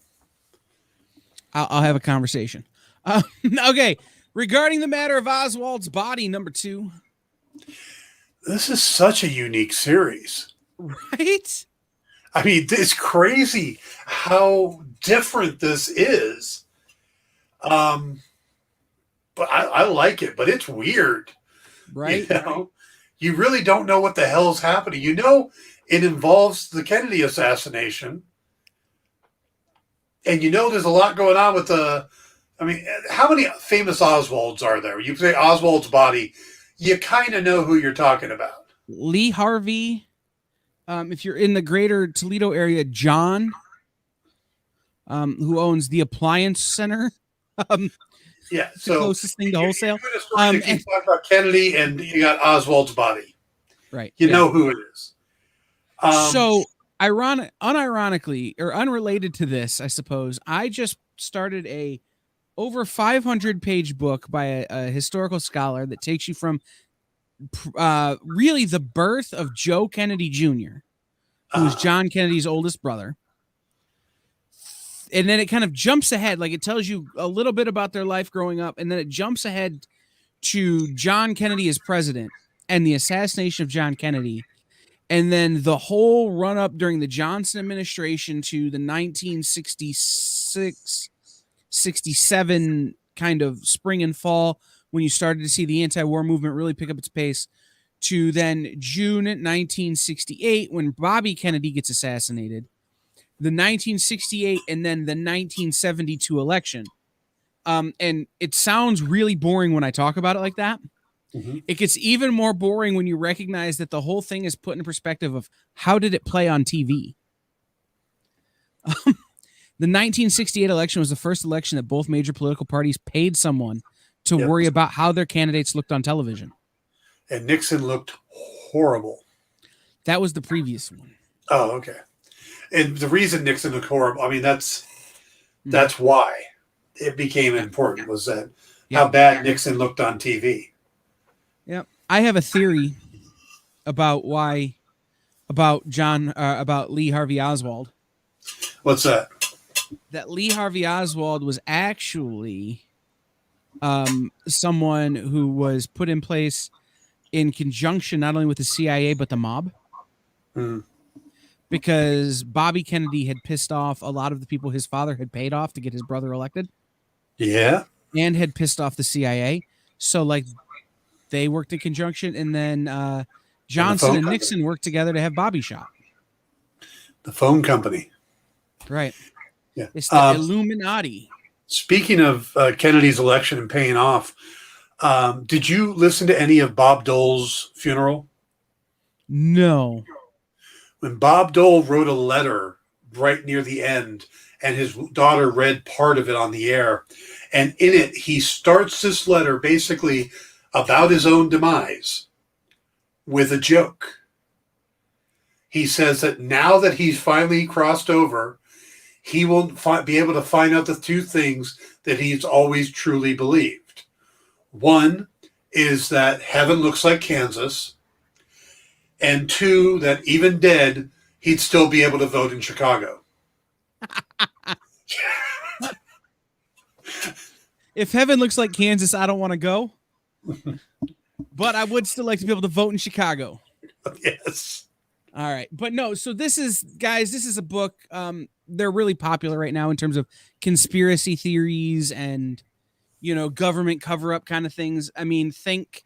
I'll have a conversation. Okay. Regarding the matter of Oswald's body, number 2. This is such a unique series. Right? I mean, it's crazy how different this is. But I like it, but it's weird. Right? You know? You really don't know what the hell's happening. You know, it involves the Kennedy assassination. And you know there's a lot going on with how many famous Oswalds are there? You say Oswald's body, you kind of know who you're talking about. Lee Harvey. If you're in the greater Toledo area, John, who owns the Appliance Center. Yeah, it's the closest thing to wholesale. You talk about Kennedy and you got Oswald's body. Right. You know who it is. So, unironically, or unrelated to this, I suppose, I just started a over 500-page book by a historical scholar that takes you from really the birth of Joe Kennedy Jr., who was John Kennedy's oldest brother. And then it kind of jumps ahead. Like it tells you a little bit about their life growing up. And then it jumps ahead to John Kennedy as president and the assassination of John Kennedy. And then the whole run up during the Johnson administration to the 1966, 67 kind of spring and fall, when you started to see the anti-war movement really pick up its pace, to then June 1968 when Bobby Kennedy gets assassinated, the 1968 and then the 1972 election. And it sounds really boring when I talk about it like that. Mm-hmm. It gets even more boring when you recognize that the whole thing is put in perspective of how did it play on TV. The 1968 election was the first election that both major political parties paid someone to worry about how their candidates looked on television. And Nixon looked horrible. That was the previous one. Oh, okay. And the reason Nixon looked horrible, I mean, that's why it became important, was that how bad Nixon looked on TV. Yep. I have a theory about Lee Harvey Oswald. What's that? That Lee Harvey Oswald was actually someone who was put in place in conjunction not only with the CIA but the mob. Mm. Because Bobby Kennedy had pissed off a lot of the people his father had paid off to get his brother elected. Yeah. And had pissed off the CIA. So, like, they worked in conjunction, and then Johnson and Nixon worked together to have Bobby shot. The phone company. Right. Yeah. It's the Illuminati. Speaking of Kennedy's election and paying off, did you listen to any of Bob Dole's funeral? No. When Bob Dole wrote a letter right near the end, and his daughter read part of it on the air, and in it, he starts this letter basically about his own demise with a joke. He says that now that he's finally crossed over, he will be able to find out the two things that he's always truly believed. One is that heaven looks like Kansas, and two, that even dead, he'd still be able to vote in Chicago. If heaven looks like Kansas, I don't want to go. But I would still like to be able to vote in Chicago. Yes. All right. But no, so this is, guys, this is a book. They're really popular right now in terms of conspiracy theories and, you know, government cover-up kind of things. I mean, think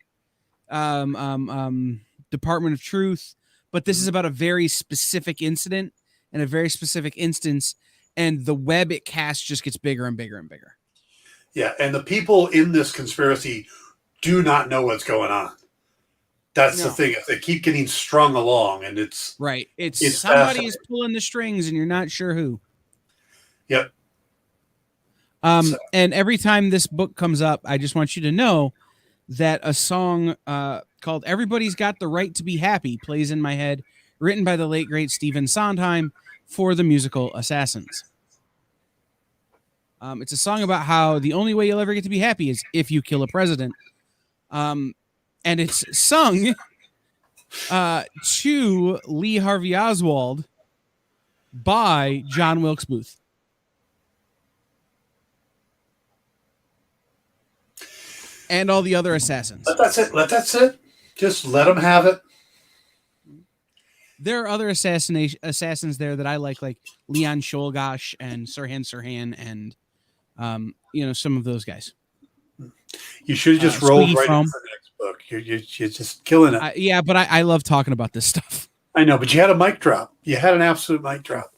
Department of Truth, but this is about a very specific incident and a very specific instance, and the web it casts just gets bigger and bigger and bigger. Yeah, and the people in this conspiracy do not know what's going on. That's the thing. They keep getting strung along, and it's right. It's somebody is pulling the strings, and you're not sure who. Yep. And every time this book comes up, I just want you to know that a song called "Everybody's Got the Right to Be Happy" plays in my head, written by the late great Stephen Sondheim for the musical Assassins. It's a song about how the only way you'll ever get to be happy is if you kill a president. And it's sung to Lee Harvey Oswald by John Wilkes Booth. And all the other assassins. Let that sit. Just let them have it. There are other assassins there that I like Leon Czolgosz and Sirhan and you know, some of those guys. You should have just rolled right into the next book. You're just killing it. Yeah, but I love talking about this stuff. I know, but you had a mic drop. You had an absolute mic drop.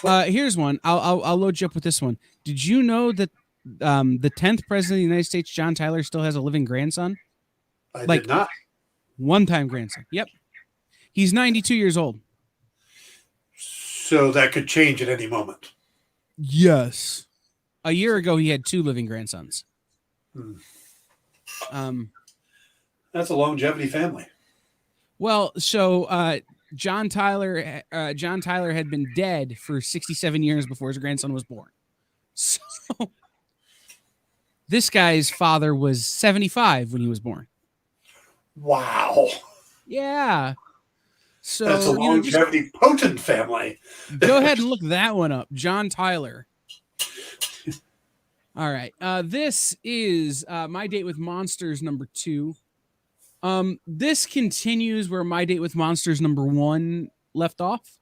Here's one. I'll load you up with this one. Did you know that the 10th president of the United States, John Tyler, still has a living grandson? I did not. One-time grandson. Yep. He's 92 years old. So that could change at any moment. Yes. A year ago, he had 2 living grandsons. That's a longevity family. Well, so John Tyler had been dead for 67 years before his grandson was born. So this guy's father was 75 when he was born. Wow. Yeah. So that's a longevity potent family. Go ahead and look that one up. John Tyler. All right. This is My Date with Monsters #2. This continues where My Date with Monsters #1 left off.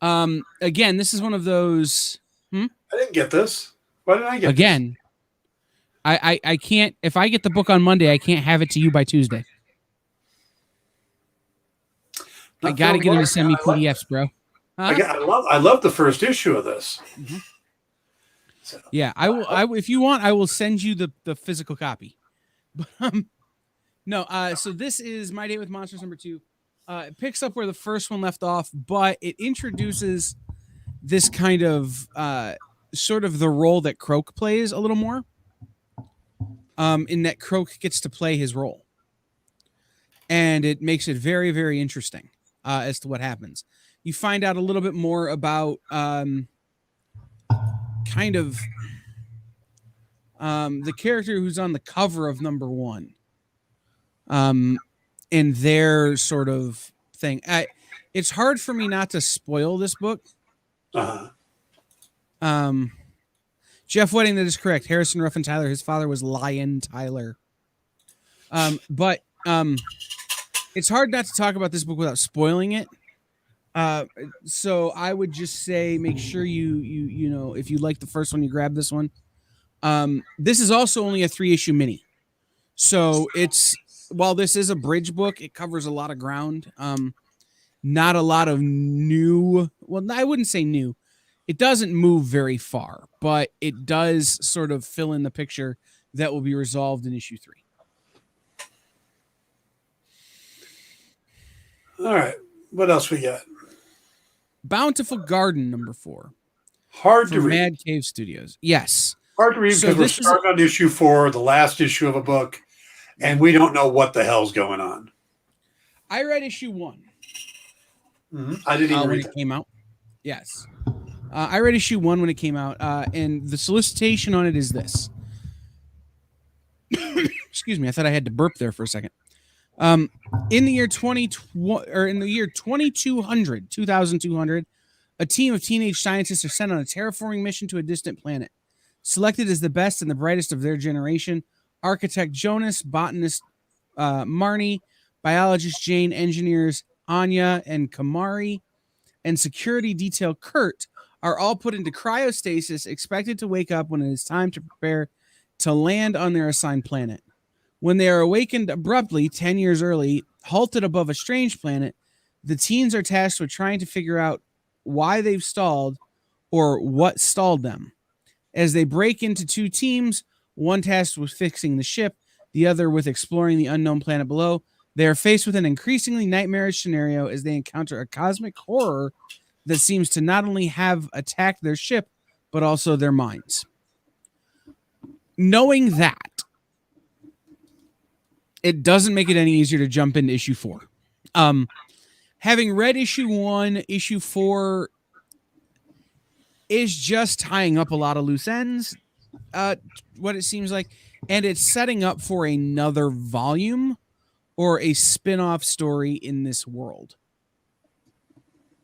Again, this is one of those. I didn't get this. Why did I get again? This? I can't. If I get the book on Monday, I can't have it to you by Tuesday. I got to get him to send me PDFs, bro. Huh? I love the first issue of this. Mm-hmm. So, yeah, I will. If you want, I will send you the physical copy. But no. So this is My Date with Monsters #2. It picks up where the first one left off, but it introduces this kind of sort of the role that Croak plays a little more. In that Croak gets to play his role, and it makes it very, very interesting as to what happens. You find out a little bit more about kind of the character who's on the cover of #1, and their sort of thing. It's hard for me not to spoil this book. Jeff Wedding, that is correct. Harrison Ruffin Tyler, his father was Lion Tyler. But it's hard not to talk about this book without spoiling it. So I would just say, make sure you know, if you like the first one, you grab this one. This is also only a 3-issue mini. So while this is a bridge book, it covers a lot of ground. Not a lot of new. Well, I wouldn't say new. It doesn't move very far, but it does sort of fill in the picture that will be resolved in issue 3. All right. What else we got? Bountiful Garden #4. Hard to read. Mad Cave Studios. Yes. Hard to read because we're starting on issue 4, the last issue of a book, and we don't know what the hell's going on. I read issue 1. Mm-hmm. I didn't even read when it came out. Yes. I read issue 1 when it came out, and the solicitation on it is this. Excuse me, I thought I had to burp there for a second. In the year 2200, a team of teenage scientists are sent on a terraforming mission to a distant planet. Selected as the best and the brightest of their generation, architect Jonas, botanist Marnie, biologist Jane, engineers Anya and Kamari, and security detail Kurt are all put into cryostasis, expected to wake up when it is time to prepare to land on their assigned planet. When they are awakened abruptly 10 years early, halted above a strange planet, the teens are tasked with trying to figure out why they've stalled or what stalled them. As they break into two teams, one tasked with fixing the ship, the other with exploring the unknown planet below, they are faced with an increasingly nightmarish scenario as they encounter a cosmic horror that seems to not only have attacked their ship, but also their minds. Knowing that, it doesn't make it any easier to jump into issue 4. Having read issue 1, issue 4 is just tying up a lot of loose ends, what it seems like, and it's setting up for another volume or a spin-off story in this world.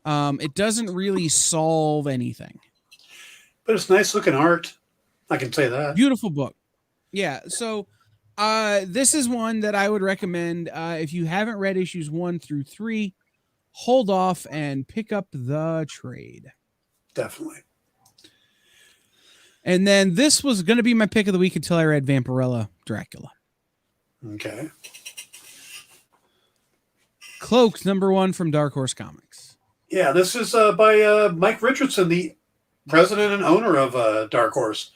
It doesn't really solve anything. But it's nice looking art. I can say that. Beautiful book. Yeah, so this is one that I would recommend. If you haven't read issues 1 through 3, hold off and pick up the trade. Definitely. And then this was going to be my pick of the week until I read Vampirella Dracula. Okay. Cloaked, #1 from Dark Horse Comics. Yeah, this is by Mike Richardson, the president and owner of Dark Horse.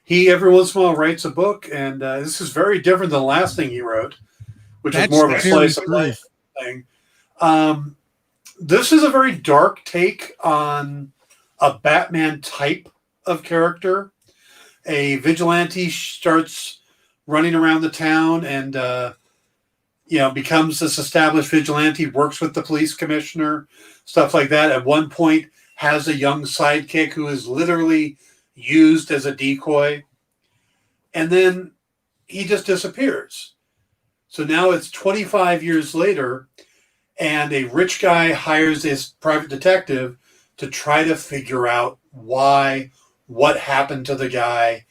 He every once in a while writes a book, and this is very different than the last thing he wrote, which is more of a slice of life thing. This is a very dark take on a Batman type of character. A vigilante starts running around the town and becomes this established vigilante, works with the police commissioner, stuff like that. At one point has a young sidekick who is literally used as a decoy, and then he just disappears. So now it's 25 years later, and a rich guy hires this private detective to try to figure out what happened to the guy.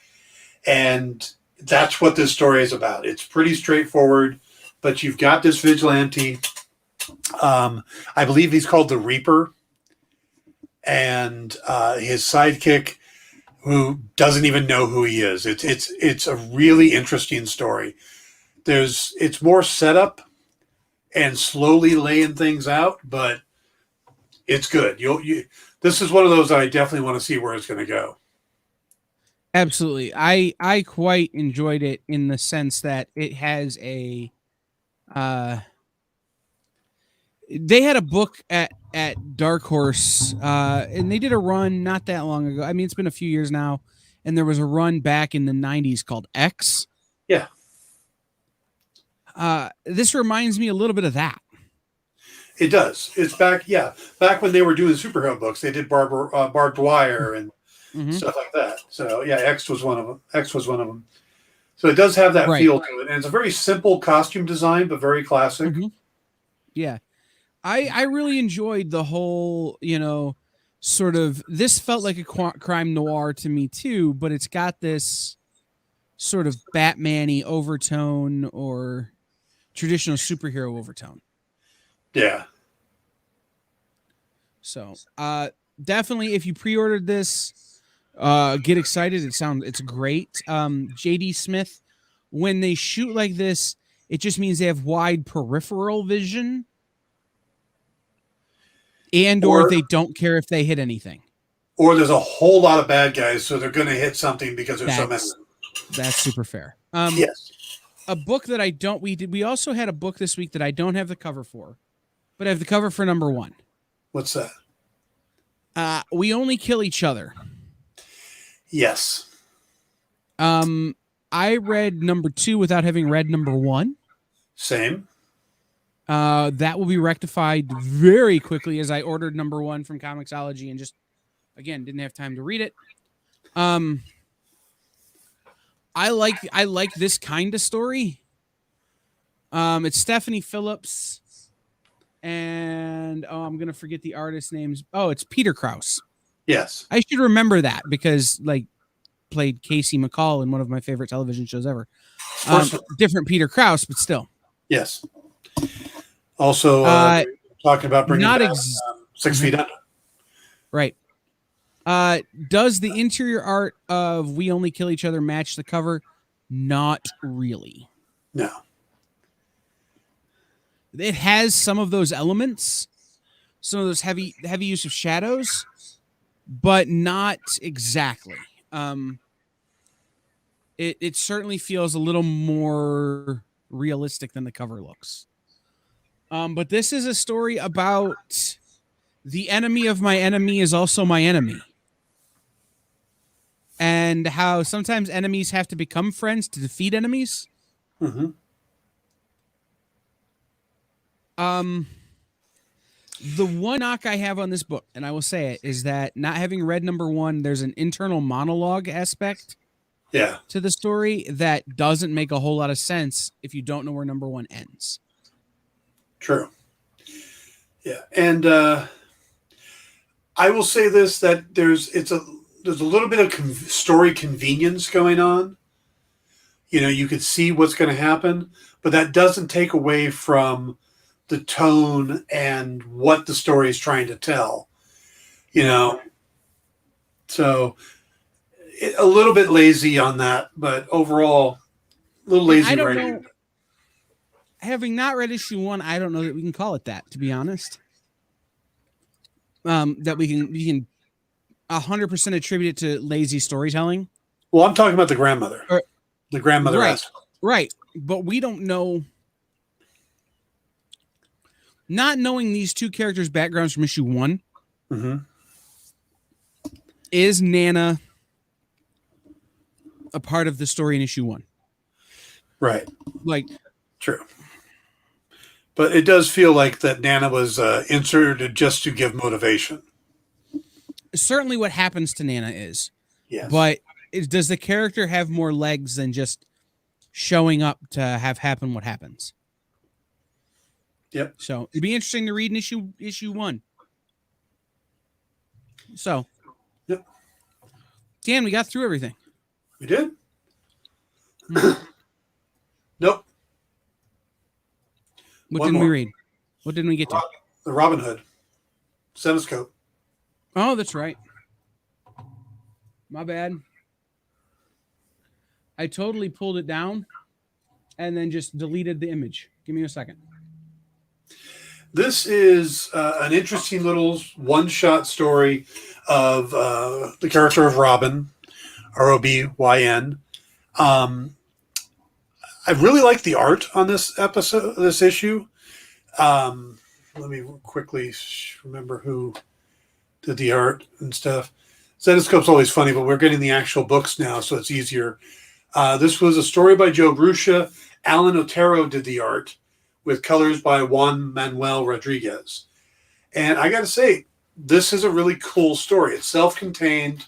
And that's what this story is about. It's pretty straightforward, but you've got this vigilante. I believe he's called the Reaper, and his sidekick, who doesn't even know who he is. It's a really interesting story. It's more setup and slowly laying things out, but it's good. This is one of those that I definitely want to see where it's going to go. Absolutely. I quite enjoyed it in the sense that it has a they had a book at Dark Horse, and they did a run not that long ago. I mean, it's been a few years now, and there was a run back in the 90s called X. Yeah. This reminds me a little bit of that. It does. It's back when they were doing superhero books. They did barbed wire and stuff like that. So yeah, X was one of them. So it does have that feel to it, and it's a very simple costume design, but very classic. Yeah, I really enjoyed the whole, sort of. This felt like a crime noir to me too, but it's got this sort of Batman-y overtone or traditional superhero overtone. Yeah. So, definitely, if you pre-ordered this, get excited. It's great. JD Smith, when they shoot like this, it just means they have wide peripheral vision, or they don't care if they hit anything. Or there's a whole lot of bad guys, so they're going to hit something because there's so many. That's super fair. Yes. A book that we also had a book this week that I don't have the cover for, but I have the cover for #1. What's that? We Only Kill Each Other. Yes. I read #2 without having read #1. Same. That will be rectified very quickly as I ordered #1 from Comixology and just, again, didn't have time to read it. I like this kind of story. It's Stephanie Phillips, and I'm gonna forget the artist names. Oh, it's Peter Krause. Yes, I should remember that because played Casey McCall in one of my favorite television shows ever. First, Different Peter Krause, but still. yes. Also, talking about bringing not back ex- 6 Feet Under. Right. Does the interior art of We Only Kill Each Other match the cover? Not really. No. It has some of those elements, some of those heavy use of shadows, but not exactly. It certainly feels a little more realistic than the cover looks. But this is a story about the enemy of my enemy is also my enemy. And how sometimes enemies have to become friends to defeat enemies. Mm-hmm. The one knock I have on this book, and I will say it, is that not having read number 1, there's an internal monologue aspect to the story that doesn't make a whole lot of sense if you don't know where number 1 ends. True. Yeah. And I will say this, that there's a little bit of story convenience going on. You know, you could see what's going to happen, but that doesn't take away from the tone and what the story is trying to tell. You know, so a little bit lazy on that, but overall, a little lazy writing. Having not read issue 1, I don't know that we can call it that, to be honest. That we can 100% attribute it to lazy storytelling. Well, I'm talking about the grandmother. The grandmother. Right. But we don't know. Not knowing these two characters' backgrounds from issue 1. Mm-hmm. Is Nana a part of the story in issue 1? Right. Like, true. But it does feel like that Nana was inserted just to give motivation. Certainly what happens to Nana is. Yes. But does the character have more legs than just showing up to have happen what happens? Yep. So it'd be interesting to read in issue 1. So. Yep. Dan, we got through everything. We did? Nope. What didn't we read? What didn't we get to? The Robin Hood. Stethoscope. Oh, that's right. My bad. I totally pulled it down and then just deleted the image. Give me a second. This is an interesting little one-shot story of the character of Robin, Robyn. I really like the art on this issue. Let me quickly remember who did the art and stuff. Stethoscope's always funny, but we're getting the actual books now, so it's easier. This was a story by Joe Bruscia. Alan Otero did the art with colors by Juan Manuel Rodriguez. And I got to say, this is a really cool story. It's self-contained.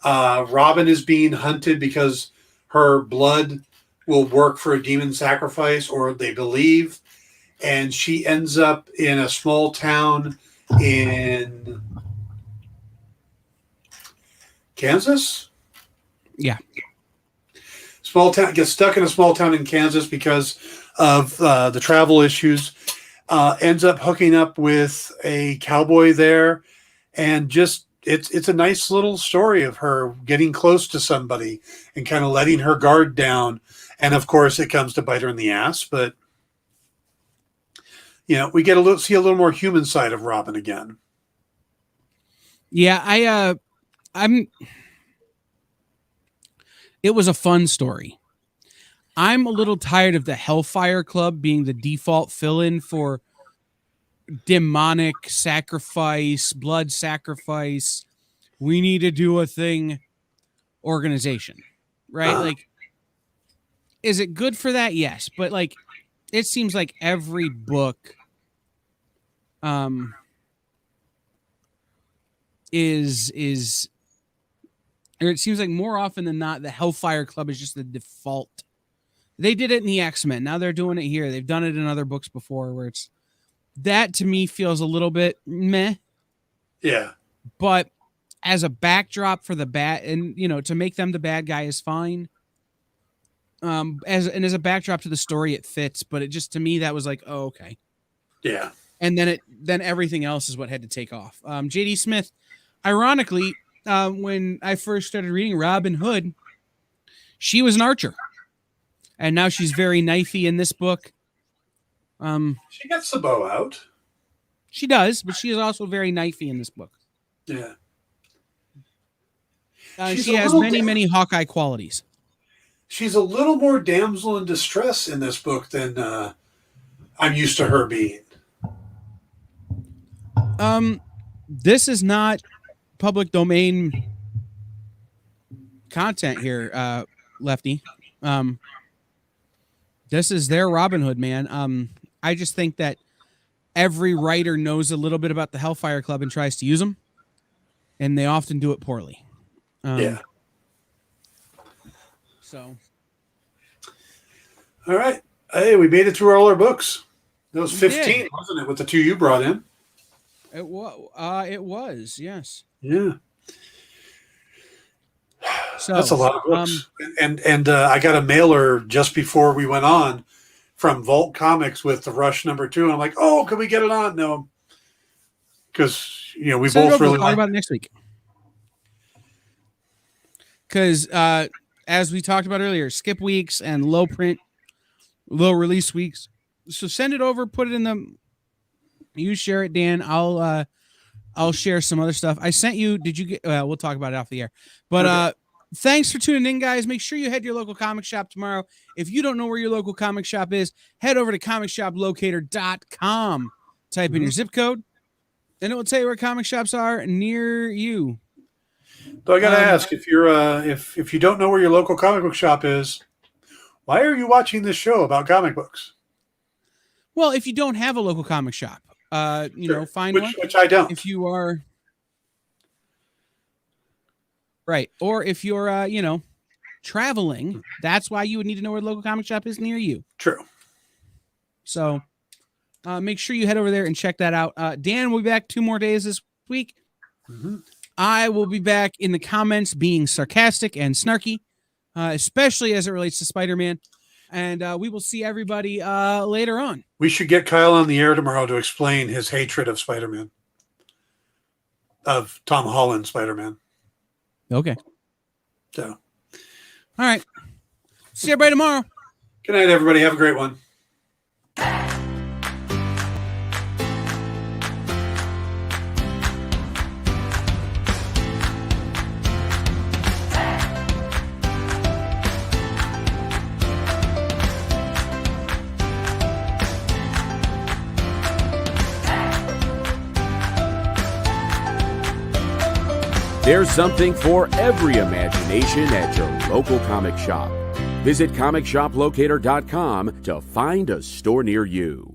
Robin is being hunted because her blood will work for a demon sacrifice, or they believe. And she ends up in a small town in Kansas? Yeah. Small town, gets stuck in a small town in Kansas because of the travel issues. Ends up hooking up with a cowboy there, and just it's a nice little story of her getting close to somebody and kind of letting her guard down. And of course, it comes to bite her in the ass. But you know, we get see a little more human side of Robin again. Yeah, it was a fun story. I'm a little tired of the Hellfire Club being the default fill-in for demonic sacrifice, blood sacrifice. We need to do a thing organization, right? Like, is it good for that? Yes. But like, it seems like every book, or it seems like more often than not, the Hellfire Club is just the default. They did it in the X-Men. Now they're doing it here. They've done it in other books before where it's, that to me feels a little bit meh. Yeah. But as a backdrop for the bad, and to make them the bad guy is fine. As a backdrop to the story, it fits, but it just, to me, that was like, oh, okay. Yeah. And then everything else is what had to take off. J.D. Smith, ironically, when I first started reading Robin Hood, she was an archer, and now she's very knifey in this book. She gets the bow out. She does, but she is also very knifey in this book. Yeah. She has many Hawkeye qualities. She's a little more damsel in distress in this book than I'm used to her being. This is not public domain content here, Lefty. This is their Robin Hood, man. I just think that every writer knows a little bit about the Hellfire Club and tries to use them, and they often do it poorly. Yeah. So. All right. Hey, we made it through all our books. That was 15, wasn't it, with the 2 you brought in? It was, yes. Yeah. So that's a lot of books. And I got a mailer just before we went on from Vault Comics with the Rush #2. And I'm like, oh, can we get it on? No. Because, we both really talk about it next week. Because as we talked about earlier, skip weeks and low release weeks. So send it over, put it in you share it, Dan. I'll share some other stuff. I sent you, did you get, we'll talk about it off the air, but, okay. Thanks for tuning in, guys. Make sure you head to your local comic shop tomorrow. If you don't know where your local comic shop is, head over to comicshoplocator.com. Type in your zip code, and it will tell you where comic shops are near you. So I got to ask, if you're if you don't know where your local comic book shop is, why are you watching this show about comic books? Well, if you don't have a local comic shop, sure. Find one. Which I don't. If you are right, or if you're traveling, that's why you would need to know where the local comic shop is near you. True. So make sure you head over there and check that out. Dan will be back 2 more days this week. Mm-hmm. I will be back in the comments being sarcastic and snarky, especially as it relates to Spider-Man. And we will see everybody later on. We should get Kyle on the air tomorrow to explain his hatred of Spider-Man. Of Tom Holland Spider-Man. Okay. So. All right. See everybody tomorrow. Good night, everybody. Have a great one. There's something for every imagination at your local comic shop. Visit comicshoplocator.com to find a store near you.